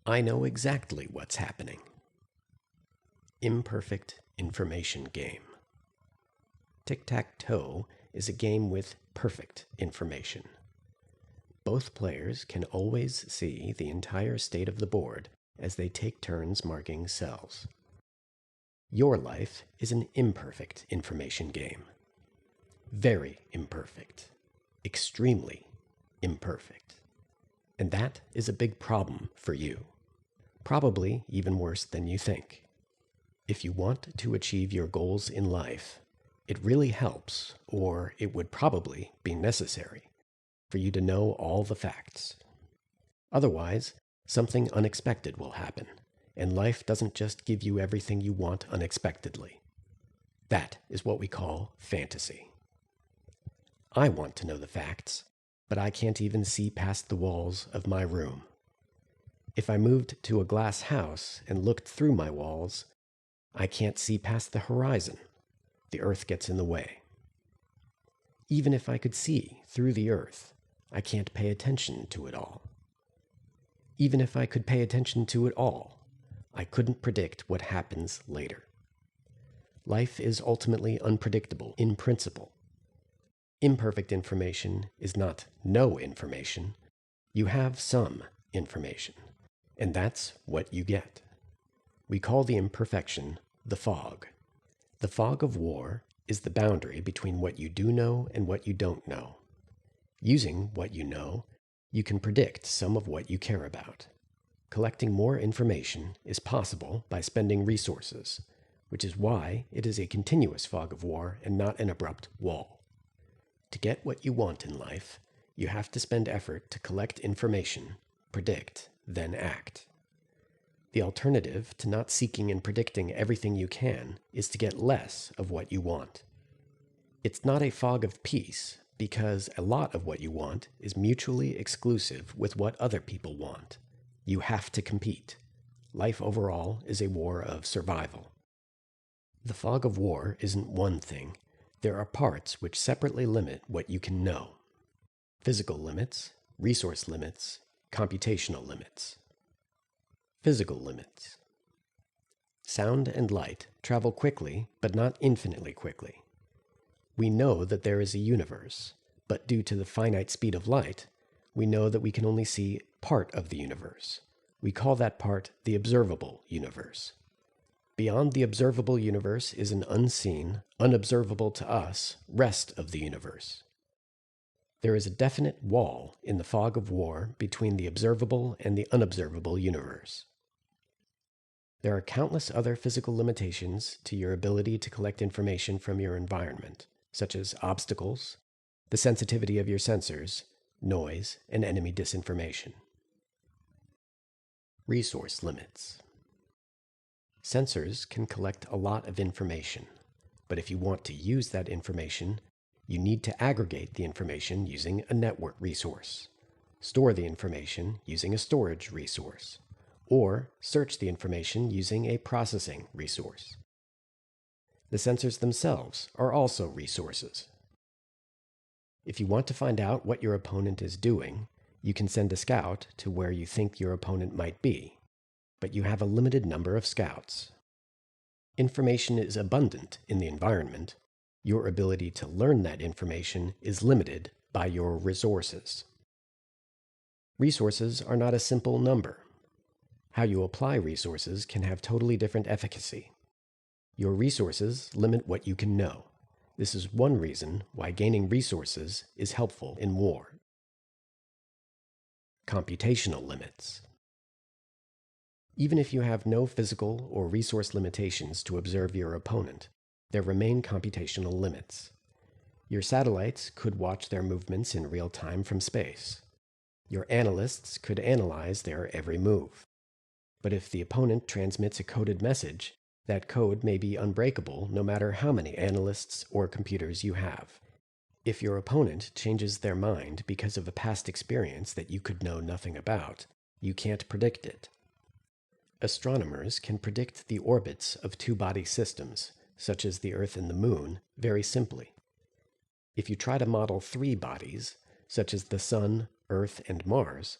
I know exactly what's happening. Imperfect information game. Tic-tac-toe is a game with perfect information. Both players can always see the entire state of the board as they take turns marking cells. Your life is an imperfect information game. Very imperfect. Extremely imperfect. And that is a big problem for you. Probably even worse than you think. If you want to achieve your goals in life, it really helps, or it would probably be necessary, for you to know all the facts. Otherwise, something unexpected will happen, and life doesn't just give you everything you want unexpectedly. That is what we call fantasy. I want to know the facts, but I can't even see past the walls of my room. If I moved to a glass house and looked through my walls, I can't see past the horizon. The earth gets in the way. Even if I could see through the earth, I can't pay attention to it all. Even if I could pay attention to it all, I couldn't predict what happens later. Life is ultimately unpredictable in principle. Imperfect information is not no information. You have some information, and that's what you get. We call the imperfection the fog. The fog of war is the boundary between what you do know and what you don't know. Using what you know, you can predict some of what you care about. Collecting more information is possible by spending resources, which is why it is a continuous fog of war and not an abrupt wall. To get what you want in life, you have to spend effort to collect information, predict, then act. The alternative to not seeking and predicting everything you can is to get less of what you want. It's not a fog of peace, because a lot of what you want is mutually exclusive with what other people want. You have to compete. Life overall is a war of survival. The fog of war isn't one thing. There are parts which separately limit what you can know. Physical limits, resource limits, computational limits. Physical limits. Sound and light travel quickly, but not infinitely quickly. We know that there is a universe, but due to the finite speed of light, we know that we can only see part of the universe. We call that part the observable universe. Beyond the observable universe is an unseen, unobservable to us, rest of the universe. There is a definite wall in the fog of war between the observable and the unobservable universe. There are countless other physical limitations to your ability to collect information from your environment, such as obstacles, the sensitivity of your sensors, noise, and enemy disinformation. Resource limits. Sensors can collect a lot of information, but if you want to use that information, you need to aggregate the information using a network resource, store the information using a storage resource, or search the information using a processing resource. The sensors themselves are also resources. If you want to find out what your opponent is doing, you can send a scout to where you think your opponent might be, but you have a limited number of scouts. Information is abundant in the environment. Your ability to learn that information is limited by your resources. Resources are not a simple number. How you apply resources can have totally different efficacy. Your resources limit what you can know. This is one reason why gaining resources is helpful in war. Computational limits. Even if you have no physical or resource limitations to observe your opponent, there remain computational limits. Your satellites could watch their movements in real time from space. Your analysts could analyze their every move. But if the opponent transmits a coded message, that code may be unbreakable no matter how many analysts or computers you have. If your opponent changes their mind because of a past experience that you could know nothing about, you can't predict it. Astronomers can predict the orbits of two-body systems, such as the Earth and the Moon, very simply. If you try to model three bodies, such as the Sun, Earth, and Mars,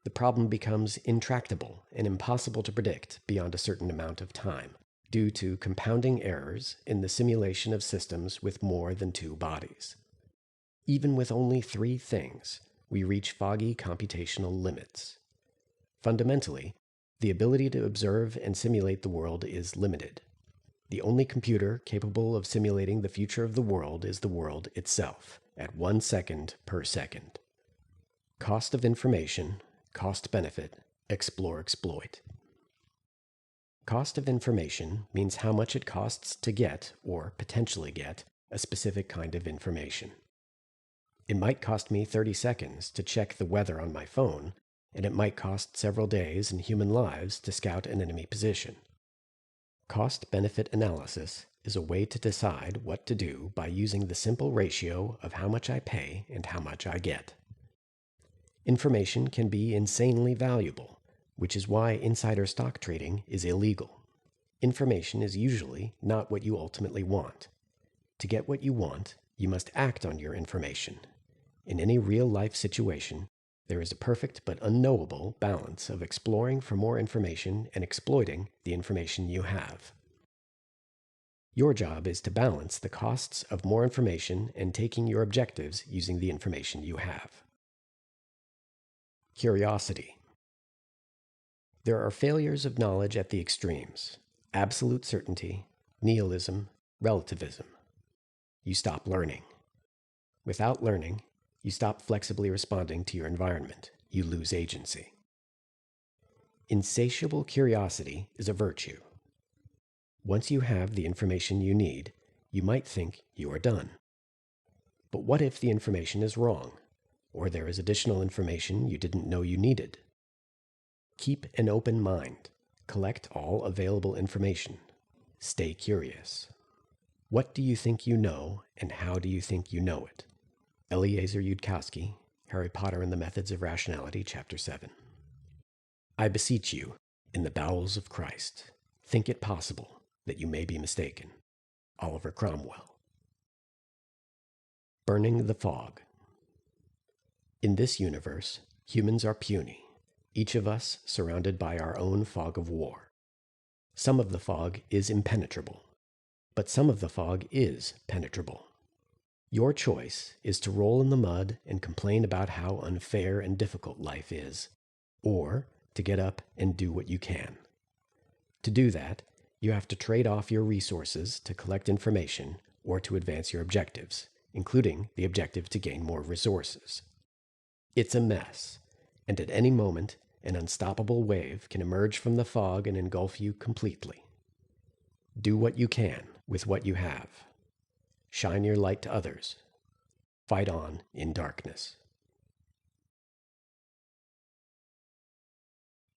the problem becomes intractable and impossible to predict beyond a certain amount of time, due to compounding errors in the simulation of systems with more than two bodies. Even with only three things, we reach foggy computational limits. Fundamentally, the ability to observe and simulate the world is limited. The only computer capable of simulating the future of the world is the world itself, at 1 second per second. Cost of information, cost benefit, explore exploit. Cost of information means how much it costs to get, or potentially get, a specific kind of information. It might cost me 30 seconds to check the weather on my phone, and it might cost several days and human lives to scout an enemy position. Cost-benefit analysis is a way to decide what to do by using the simple ratio of how much I pay and how much I get. Information can be insanely valuable, which is why insider stock trading is illegal. Information is usually not what you ultimately want. To get what you want, you must act on your information. In any real-life situation, there is a perfect but unknowable balance of exploring for more information and exploiting the information you have. Your job is to balance the costs of more information and taking your objectives using the information you have. Curiosity. There are failures of knowledge at the extremes: absolute certainty, nihilism, relativism. You stop learning. Without learning, you stop flexibly responding to your environment. You lose agency. Insatiable curiosity is a virtue. Once you have the information you need, you might think you are done. But what if the information is wrong, or there is additional information you didn't know you needed? Keep an open mind. Collect all available information. Stay curious. What do you think you know, and how do you think you know it? Eliezer Yudkowsky, Harry Potter and the Methods of Rationality, Chapter 7. I beseech you, in the bowels of Christ, think it possible that you may be mistaken. Oliver Cromwell. Burning the fog. In this universe, humans are puny, each of us surrounded by our own fog of war. Some of the fog is impenetrable, but some of the fog is penetrable. Your choice is to roll in the mud and complain about how unfair and difficult life is, or to get up and do what you can. To do that, you have to trade off your resources to collect information or to advance your objectives, including the objective to gain more resources. It's a mess, and at any moment, an unstoppable wave can emerge from the fog and engulf you completely. Do what you can with what you have. Shine your light to others. Fight on in darkness.